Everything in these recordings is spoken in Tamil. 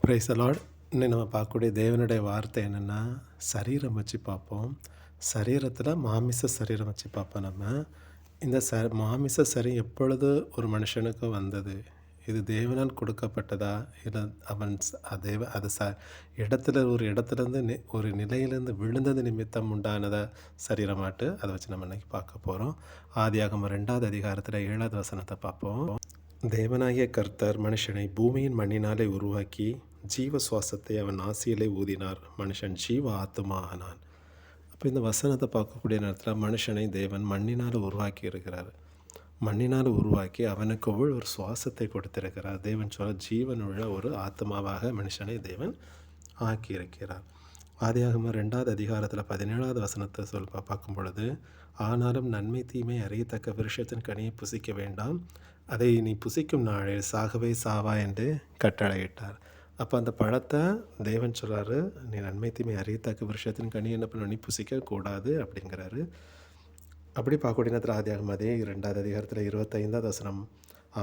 Praise the Lord. இன்னைக்கு நம்ம பார்க்கக்கூடிய தேவனுடைய வார்த்தை என்னென்னா, சரீரம் வச்சு பார்ப்போம். சரீரத்தில் மாமிச சரீரம் வச்சு பார்ப்போம். நம்ம இந்த மாமிச சரீரம் எப்பொழுது ஒரு மனுஷனுக்கு வந்தது? இது தேவனால் கொடுக்கப்பட்டதா? இல்லை அவன் இடத்துல ஒரு இடத்துலேருந்து ஒரு நிலையிலேருந்து விழுந்தது நிமித்தம் உண்டானதா சரீரமாட்டு அதை வச்சு நம்ம இன்னைக்கு பார்க்க போகிறோம். ஆதியாகமம் 2வது அதிகாரத்தில் 7வது வசனத்தை பார்ப்போம். தேவனாகிய கர்த்தர் மனுஷனை பூமியின் மண்ணினாலே உருவாக்கி ஜீவ சுவாசத்தை அவன் ஆசியிலே ஊதினார். மனுஷன் ஜீவ ஆத்துமா ஆனான். அப்போ இந்த வசனத்தை பார்க்கக்கூடிய நேரத்தில் மனுஷனை தேவன் மண்ணினால் உருவாக்கி இருக்கிறார். மண்ணினால் உருவாக்கி அவனுக்குள் ஒரு சுவாசத்தை கொடுத்திருக்கிறார். தேவன் சொல்ல ஜீவனுள்ள ஒரு ஆத்மாவாக மனுஷனை தேவன் ஆக்கியிருக்கிறார். ஆதியாகமம் 2வது அதிகாரத்தில் 17வது வசனத்தை பார்க்கும் பொழுது, ஆனாலும் நன்மை தீமை அறியத்தக்க விருஷத்தின் கனியை புசிக்க வேண்டாம், அதை நீ புசிக்கும் நாளில் சாகவே சாவா என்று கட்டளையிட்டார். அப்போ அந்த பழத்தை தேவன் சொல்கிறாரு, நீ நன்மை தீமை அறியத்தக்க விருஷத்தின் கனி என்ன பண்ண நீ புசிக்க கூடாது அப்படிங்கிறாரு. அப்படி பார்க்கக்கூடிய நேரத்தில் ஆதியாகமம் அதே 2வது அதிகாரத்தில் 25வது வசனம்,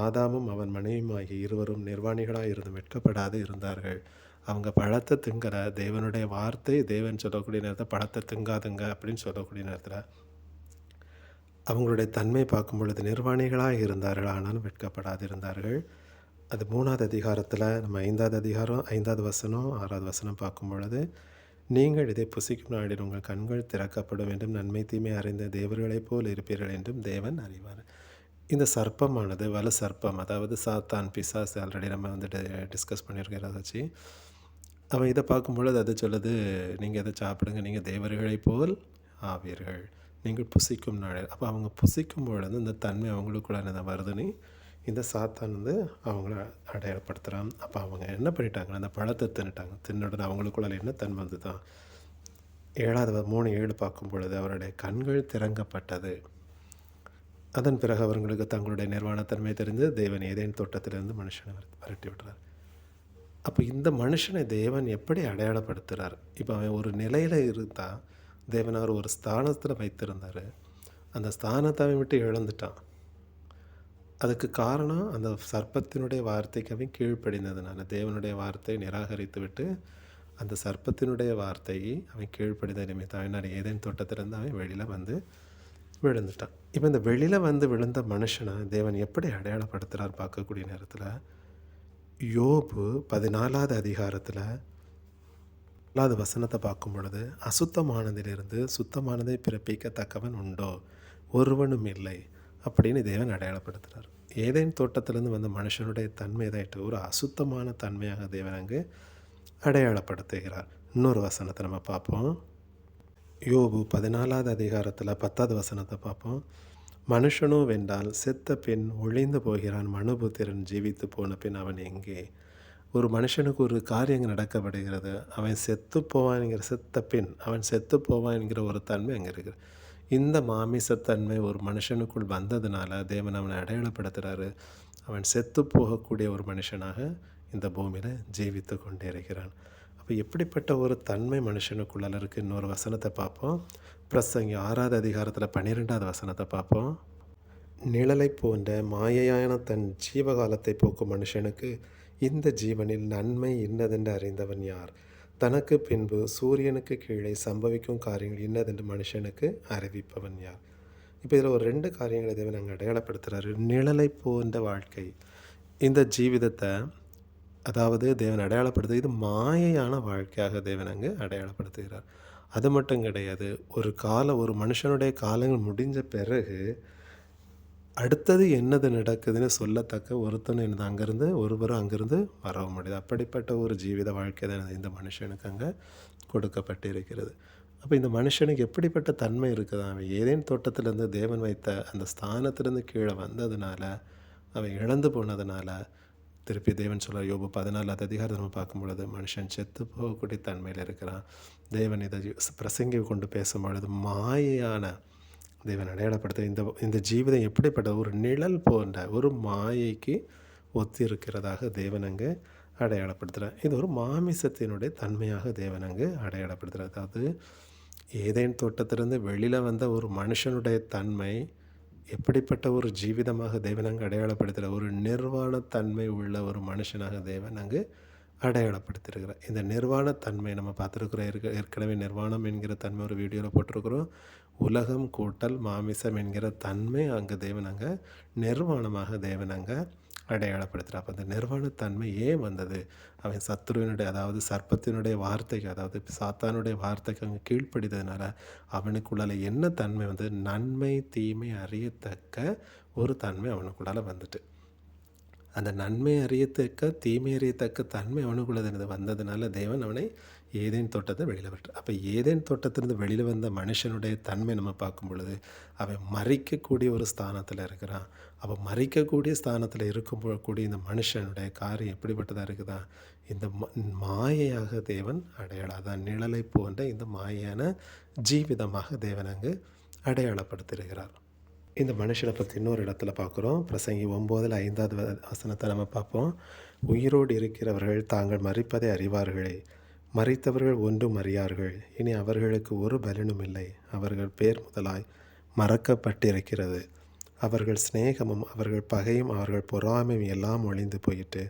ஆதாமும் அவன் மனைவியுமாகி இருவரும் நிர்வாணிகளாக இருந்து வெட்கப்படாது இருந்தார்கள். அவங்க பழத்தை திங்கிற தேவனுடைய வார்த்தை தேவன் சொல்லக்கூடிய நேரத்தில் பழத்தை திங்காதுங்க அப்படின்னு சொல்லக்கூடிய நேரத்தில் அவங்களுடைய தன்மை பார்க்கும் பொழுது நிர்வாணிகளாக இருந்தார்கள், ஆனாலும் வெட்கப்படாது இருந்தார்கள். அது 3வது அதிகாரத்தில் நம்ம 5வது அதிகாரம் 5வது வசனம் 6வது வசனம் பார்க்கும் பொழுது, நீங்கள் இதை புசிக்கும் நாளில் உங்கள் கண்கள் திறக்கப்படும் என்றும் நன்மை தீமை அறிந்த தேவர்களைப் போல் இருப்பீர்கள் என்றும் தேவன் அறிவார். இந்த சர்ப்பமானது வலு சர்ப்பம், அதாவது சாத்தான் பிசாசு, ஆல்ரெடி நம்ம வந்துட்டு டிஸ்கஸ் பண்ணியிருக்கிறத வச்சு அவன் இதை பார்க்கும்பொழுது அது சொல்லுது, நீங்கள் எதை சாப்பிடுங்க, நீங்கள் தேவர்களைப் போல் ஆவீர்கள், நீங்கள் புசிக்கும் நாளில். அப்போ அவங்க புசிக்கும் பொழுது இந்த தன்மை அவங்களுக்குள்ள என்ன வருதுன்னு இந்த சாத்தான் அவங்கள அடையாளப்படுத்துகிறான். அப்போ அவங்க என்ன பண்ணிட்டாங்கன்னா அந்த பழத்தை தின்னுடன் அவங்களுக்குள்ள என்ன தன்மை வந்து தான் 7வது 3:7 பார்க்கும் பொழுது அவருடைய கண்கள் திறங்கப்பட்டது. அதன் பிறகு அவர்களுக்கு தங்களுடைய நிர்வாணத்தன்மை தெரிந்து தேவன் ஏதேன் தோட்டத்திலிருந்து மனுஷனை விரட்டி விடுறார். அப்போ இந்த மனுஷனை தேவன் எப்படி அடையாளப்படுத்துகிறார்? இப்போ அவன் ஒரு நிலையில் இருந்தால் தேவன் அவர் ஒரு ஸ்தானத்தில் வைத்திருந்தார். அந்த ஸ்தானத்தை அவன் விட்டு இழந்துட்டான். அதுக்கு காரணம் அந்த சர்ப்பத்தினுடைய வார்த்தைக்கு அவன் கீழ்ப்படிந்ததுனால. தேவனுடைய வார்த்தையை நிராகரித்து விட்டு அந்த சர்ப்பத்தினுடைய வார்த்தையை அவன் கீழ்ப்படிந்த நிமித்தம் அவன் ஏதேன் தோட்டத்திலிருந்து அவன் வெளியில் வந்து விழுந்துட்டான். இப்போ இந்த வெளியில் வந்து விழுந்த மனுஷனை தேவன் எப்படி அடையாளப்படுத்துகிறார் பார்க்கக்கூடிய நேரத்தில், யோபு 14வது அதிகாரத்தில் 4வது வசனத்தை பார்க்கும் பொழுது, அசுத்தமானதிலிருந்து சுத்தமானதை பிறப்பிக்கத்தக்கவன் உண்டோ? ஒருவனும் இல்லை அப்படின்னு தேவன் அடையாளப்படுத்துகிறார். ஏதேன் தோட்டத்திலேருந்து வந்த மனுஷனுடைய தன்மை இதாயிட்டு ஒரு அசுத்தமான தன்மையாக தேவன் அங்கு அடையாளப்படுத்துகிறார். இன்னொரு வசனத்தை நம்ம பார்ப்போம். யோபு 14வது அதிகாரத்தில் 10வது வசனத்தை பார்ப்போம். மனுஷனோ வென்றால் செத்த பின் ஒழிந்து போகிறான், மனுபுத்திரன் ஜீவித்து போன பின் அவன் எங்கே? ஒரு மனுஷனுக்கு ஒரு காரியங்கள் நடக்கப்படுகிறது, அவன் செத்து போவான்ங்கிற செத்த பின் அவன் செத்து போவான்ங்கிற ஒரு தன்மை அங்கே இருக்குது. இந்த மாமிசத்தன்மை ஒரு மனுஷனுக்குள் வந்ததுனால தேவன் அவனை அடையாளப்படுத்துகிறாரு. அவன் செத்து போகக்கூடிய ஒரு மனுஷனாக இந்த பூமியில் ஜீவித்து கொண்டே இருக்கிறான். அப்போ எப்படிப்பட்ட ஒரு தன்மை மனுஷனுக்குள்ள இருக்குது? இன்னொரு வசனத்தை பார்ப்போம். பிரசங்கி 6வது அதிகாரத்தில் 12வது வசனத்தை பார்ப்போம். நிழலை போன்ற மாயையான தன் ஜீவகாலத்தை போக்கும் மனுஷனுக்கு இந்த ஜீவனில் நன்மை இன்னதென்று அறிந்தவன் யார்? தனக்கு பின்பு சூரியனுக்கு கீழே சம்பவிக்கும் காரியங்கள் இன்னதென்று மனுஷனுக்கு அறிவிப்பவன் யார்? இப்போ இதில் ஒரு 2 காரியங்களை தேவன் அங்கே அடையாளப்படுத்துகிறாரு. நிழலை போன்ற வாழ்க்கை, இந்த ஜீவிதத்தை அதாவது தேவன் அடையாளப்படுத்து, இது மாயையான வாழ்க்கையாக தேவன் அங்கே அடையாளப்படுத்துகிறார். அது மட்டும் கிடையாது, ஒரு மனுஷனுடைய காலங்கள் முடிஞ்ச பிறகு அடுத்தது என்னது நடக்குதுன்னு சொல்லத்தக்க ஒருத்தன் ஒருவரும் அங்கேருந்து வரவும் முடியாது. அப்படிப்பட்ட ஒரு ஜீவித வாழ்க்கை தான் இந்த மனுஷனுக்கு அங்கே கொடுக்கப்பட்டு இருக்கிறது. அப்போ இந்த மனுஷனுக்கு எப்படிப்பட்ட தன்மை இருக்குது? அவன் ஏதேன் தோட்டத்திலேருந்து தேவன் வைத்த அந்த ஸ்தானத்திலேருந்து கீழே வந்ததுனால, அவன் இழந்து போனதுனால திருப்பி தேவன் சொல்கிறார். யோபு 14வது அதிகாரத்தை நம்ம பார்க்கும் பொழுது மனுஷன் செத்து போகக்கூடிய தன்மையில் இருக்கிறான். தேவன் இதை பிரசங்கி கொண்டு பேசும்பொழுது மாயையான தேவன் அடையாளப்படுத்த இந்த ஜீவிதம் எப்படிப்பட்ட ஒரு நிழல் போன்ற ஒரு மாயைக்கு ஒத்து இருக்கிறதாக தேவன் அங்கு அடையாளப்படுத்துகிறார். இது ஒரு மாமிசத்தினுடைய தன்மையாக தேவன் அங்கு அடையாளப்படுத்துகிறார். அதாவது ஏதேன் தோட்டத்திலிருந்து வெளியில் வந்த ஒரு மனுஷனுடைய தன்மை எப்படிப்பட்ட ஒரு ஜீவிதமாக தேவன் அங்கு அடையாளப்படுத்துகிற ஒரு நிர்வாணத்தன்மை உள்ள ஒரு மனுஷனாக தேவன் அங்கு அடையாளப்படுத்தியிருக்கிறார். இந்த நிர்வாணத்தன்மை நம்ம பார்த்துருக்குறோம். ஏற்கனவே நிர்வாணம் என்கிற தன்மை ஒரு வீடியோவில் போட்டிருக்கிறோம். உலகம் கூட்டல் மாமிசம் என்கிற தன்மை அங்கே தேவன் அங்கே நிர்வாணமாக தேவன் அங்கே அடையாளப்படுத்துகிறார். அப்போ அந்த நிர்வாணத்தன்மை ஏன் வந்தது? அவன் சத்துருவினுடைய, அதாவது சர்ப்பத்தினுடைய வார்த்தைக்கு, அதாவது சாத்தானுடைய வார்த்தைக்கு அங்கே கீழ்ப்படித்ததுனால அவனுக்குள்ளால என்ன தன்மை வந்து, நன்மை தீமை அறியத்தக்க ஒரு தன்மை அவனுக்குள்ளால வந்துட்டு, அந்த நன்மை அறியத்தக்க தீமை அறியத்தக்க தன்மை அவனுக்குள்ளது வந்ததுனால தேவன் அவனை ஏதேன் தோட்டத்தை வெளியில் விட்டார். அப்போ ஏதேன் தோட்டத்திலிருந்து வெளியில் வந்த மனுஷனுடைய தன்மை நம்ம பார்க்கும் பொழுது அவன் மறிக்கக்கூடிய ஒரு ஸ்தானத்தில் இருக்கிறான். அப்போ மறிக்கக்கூடிய ஸ்தானத்தில் கூடிய இந்த மனுஷனுடைய காரியம் எப்படிப்பட்டதாக இருக்குதா? இந்த மாயையாக தேவன் அடையாளம், அதான் நிழலை போன்ற இந்த மாயான ஜீவிதமாக தேவன் அங்கு அடையாளப்படுத்தியிருக்கிறார். இந்த மனுஷனை பற்றி இன்னொரு இடத்துல பார்க்குறோம். பிரசங்கி 9:5 வசனத்தை நம்ம பார்ப்போம். உயிரோடு இருக்கிறவர்கள் தாங்கள் மரிப்பதை அறிவார்களே, மரித்தவர்கள் ஒன்றும் அறியார்கள், இனி அவர்களுக்கு ஒரு பலனும் இல்லை. அவர்கள் பேர் முதலாய் மறக்கப்பட்டிருக்கிறது. அவர்கள் சிநேகமும் அவர்கள் பகையும் அவர்கள் பொறாமையும் எல்லாம் ஒழிந்து போயிட்டு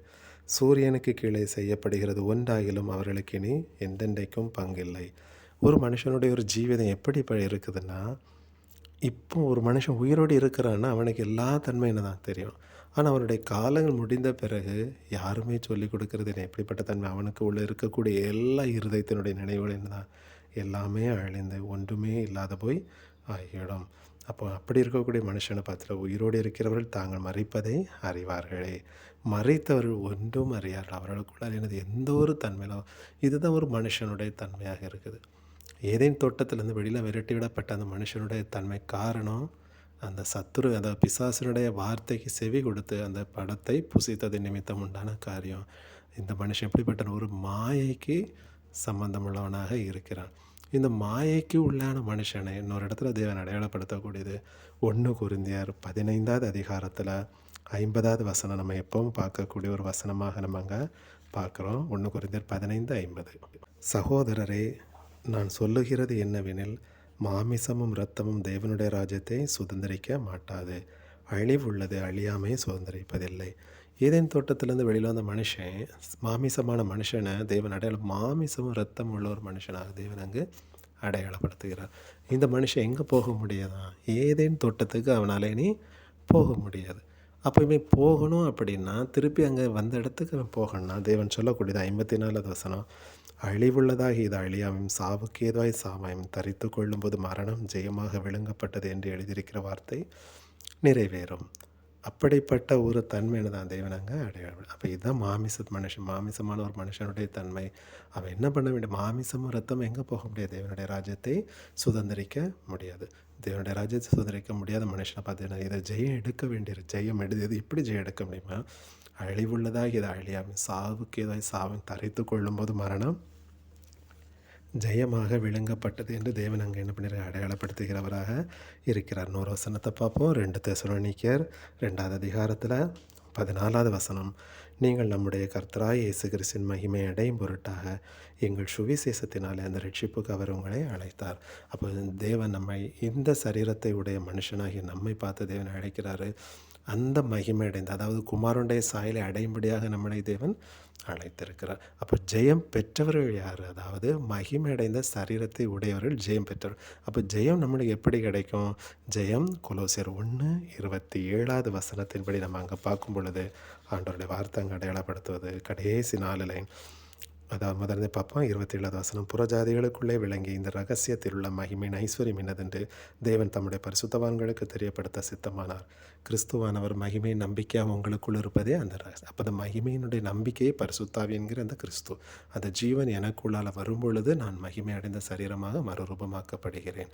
சூரியனுக்கு கீழே செய்யப்படுகிறது ஒன்றாகிலும் அவர்களுக்கு இனி எந்தெண்டைக்கும் பங்கில்லை. ஒரு மனுஷனுடைய ஒரு ஜீவிதம் எப்படி இப்போ இருக்குதுன்னா, இப்போ ஒரு மனுஷன் உயிரோடு இருக்கிறான்னா அவனுக்கு எல்லா தன்மைன்னு தான் தெரியும். ஆனால் அவனுடைய காலங்கள் முடிந்த பிறகு யாருமே சொல்லிக் கொடுக்கறது என்ன எப்படிப்பட்ட தன்மை, அவனுக்கு உள்ளே இருக்கக்கூடிய எல்லா இருதயத்தினுடைய நினைவுகள் என்ன தான், எல்லாமே அழிந்து ஒன்றுமே இல்லாத போய் ஆகிடும். அப்போ அப்படி இருக்கக்கூடிய மனுஷனை பார்த்துட்டு உயிரோடு இருக்கிறவர்கள் தாங்கள் மறிப்பதை அறிவார்களே, மறித்தவர்கள் ஒன்றும் அறியார்கள், அவர்களுக்குள்ள என்னது எந்த ஒரு தன்மையிலோ. இதுதான் ஒரு மனுஷனுடைய தன்மையாக இருக்குது. ஏதேன் தோட்டத்திலேருந்து வெளியில் விரட்டி விடப்பட்ட அந்த மனுஷனுடைய தன்மை காரணம் அந்த சத்துரு, அதாவது பிசாசனுடைய வார்த்தைக்கு செவி கொடுத்து அந்த படத்தை புசித்தது நிமித்தம் உண்டான காரியம். இந்த மனுஷன் எப்படிப்பட்ட ஒரு மாயைக்கு சம்பந்தமுள்ளவனாக இருக்கிறான். இந்த மாயைக்கு உள்ளான மனுஷனை இன்னொரு இடத்துல தேவன் அடையாளப்படுத்தக்கூடியது 1 கொரிந்தியர் 15வது அதிகாரத்தில் 50வது வசனம். நம்ம எப்பவும் பார்க்கக்கூடிய ஒரு வசனமாக நம்ம அங்கே பார்க்குறோம். 1 கொரிந்தியர் 15:50. சகோதரரே, நான் சொல்லுகிறது என்னவெனில், மாமிசமும் இரத்தமும் தேவனுடைய ராஜ்யத்தை சுதந்திரிக்க மாட்டாது. அழிவுள்ளது அழியாமை சுதந்திரிப்பதில்லை. ஏதேன் தோட்டத்திலேருந்து வெளியில் வந்த மனுஷன், மாமிசமான மனுஷனை தேவன் மாமிசமும் இரத்தம் உள்ள ஒரு மனுஷனாக தேவன் அங்கு அடையாளப்படுத்துகிறார். இந்த மனுஷன் எங்கே போக முடியாதான்? ஏதேன் தோட்டத்துக்கு அவனால் இனி போக முடியாது. அப்போ இவன் போகணும் அப்படின்னா திருப்பி அங்கே வந்த இடத்துக்கு அவன் போகணும்னா தேவன் சொல்லக்கூடியது 54வது வசனம், அழிவுள்ளதாக இது அழியாமையும் சாவுக்கு ஏதுவாய் சாவாயும் தரித்து கொள்ளும்போது மரணம் ஜெயமாக விழுங்கப்பட்டது என்று எழுதியிருக்கிற வார்த்தை நிறைவேறும். அப்படிப்பட்ட ஒரு தன்மைன்னு தான் தேவன் அங்கே அடையாளம். அப்போ இதுதான் மாமிசமான ஒரு மனுஷனுடைய தன்மை. அவன் என்ன பண்ண வேண்டும்? மாமிசமும் ரத்தமும் எங்கே போக முடியாது? தேவனுடைய ராஜ்யத்தை சுதந்திரிக்க முடியாது. தேவனுடைய ராஜ்யத்தை சுதந்திரிக்க முடியாத மனுஷனை பார்த்தீங்கன்னா இதை ஜெயம் எடுக்க வேண்டியது. ஜெயம் எடுத்து இப்படி ஜெயம் எடுக்க முடியுமா? அழிவுள்ளதாக இதை அழியாமல் சாவுக்கு ஏதாவது சாவும் தரித்து கொள்ளும்போது மரணம் ஜெயமாக விழுங்கப்பட்டது என்று தேவன் அங்கே என்ன பண்ணி அடையாளப்படுத்துகிறவராக இருக்கிறார். 100 வசனத்தை பார்ப்போம். 2 தெசலோனிக்கேயர் 2வது அதிகாரத்தில் 14வது வசனம், நீங்கள் நம்முடைய கர்த்தராய் இயேசு கிறிஸ்துவின் மகிமை அடையும் பொருட்டாக எங்கள் சுவிசேஷத்தினாலே அந்த ரட்சிப்புக்கு அவர் உங்களை அழைத்தார். அப்போ தேவன் நம்மை இந்த சரீரத்தை உடைய மனுஷனாகி நம்மை பார்த்து தேவன் அழைக்கிறாரு. அந்த மகிமை அடைந்து, அதாவது குமாரனுடைய சாயலை அடையும்படியாக நம்மளை தேவன் அழைத்திருக்கிறார். அப்போ ஜெயம் பெற்றவர்கள் யார்? அதாவது மகிமை அடைந்த சரீரத்தை உடையவர்கள் ஜெயம் பெற்றவர். அப்போ ஜெயம் நம்மளுக்கு எப்படி கிடைக்கும்? ஜெயம் கொலோசியர் 1:27வது வசனத்தின்படி நம்ம அங்கே பார்க்கும் பொழுது ஆண்டவருடைய வார்த்தை அங்கே அடையாளப்படுத்துவது கடைசி 4 லைன். அதாவது முதல்ல பார்ப்போம். 27வது வசனம், புறஜாதிகளுக்குள்ளே விளங்கி இந்த ரகசியத்தில் உள்ள மகிமையின் ஐஸ்வர்யம் என்னதென்று தேவன் தம்முடைய பரிசுத்தவான்களுக்கு தெரியப்படுத்த சித்தமானார். கிறிஸ்துவானவர் மகிமையின் நம்பிக்கையாக உங்களுக்குள் இருப்பதே அந்த ரகசியம். அப்போ அந்த மகிமையினுடைய நம்பிக்கையை பரிசுத்தாவி என்கிற அந்த கிறிஸ்து, அந்த ஜீவன் எனக்குள்ளால் வரும்பொழுது நான் மகிமை அடைந்த சரீரமாக மறுரூபமாக்கப்படுகிறேன்.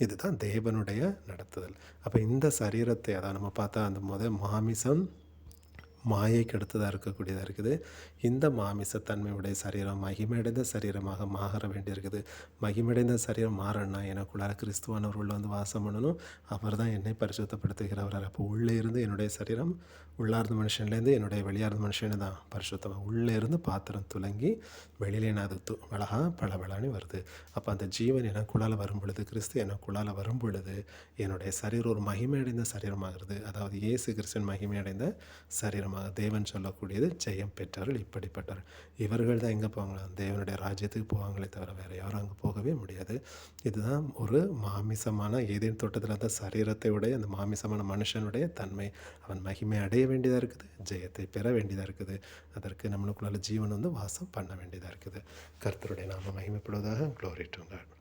இதுதான் தேவனுடைய நடத்துதல். அப்போ இந்த சரீரத்தை, அதான் நம்ம பார்த்தா அந்த மாமிசம் மாயைக்கு அடுத்ததாக இருக்கக்கூடியதாக இருக்குது. இந்த மாமிசத்தன்மையுடைய சரீரம் மகிமையடைந்த சரீரமாக மாற வேண்டியிருக்குது. மகிமையடைந்த சரீரம் மாறணும்னா எனக்குள்ளார கிறிஸ்துவானவர் உள்ள வந்து வாசம் பண்ணணும். அவர் தான் என்னை பரிசுத்தப்படுத்துகிறவர். அப்போ உள்ளே இருந்து என்னுடைய சரீரம் உள்ளார்ந்த மனுஷன்லேருந்து என்னுடைய வெளியார்ந்த மனுஷனு தான் பரிசுத்தமாக. உள்ளே இருந்து பாத்திரம் துலங்கி வெளியிலே நான் அது பளபளன்னு வருது. அப்போ அந்த ஜீவன் எனக்குள்ளால் வரும் பொழுது, கிறிஸ்து எனக்குள்ளால் வரும் பொழுது என்னுடைய சரீரம் ஒரு மகிமையடைந்த சரீரமாகிறது. அதாவது இயேசு கிறிஸ்துவின் மகிமையடைந்த சரீரமாக மூலமாக தேவன் சொல்லக்கூடியது ஜெயம் பெற்றார்கள் இப்படிப்பட்டார்கள். இவர்கள் தான் எங்கே போவாங்களா? தேவனுடைய ராஜ்யத்துக்கு போவாங்களே தவிர வேறு யாரும் அங்கே போகவே முடியாது. இதுதான் ஒரு மாமிசமான ஏதேன் தோட்டத்தில் அந்த சரீரத்தை உடைய அந்த மாமிசமான மனுஷனுடைய தன்மை. அவன் மகிமை அடைய வேண்டியதாக இருக்குது, ஜெயத்தை பெற வேண்டியதாக இருக்குது. அதற்கு நம்மளுக்குள்ள ஜீவன் வாசம் பண்ண வேண்டியதாக இருக்குது. கர்த்தருடைய நாம மகிமைப்படுவதாக. Glory to God.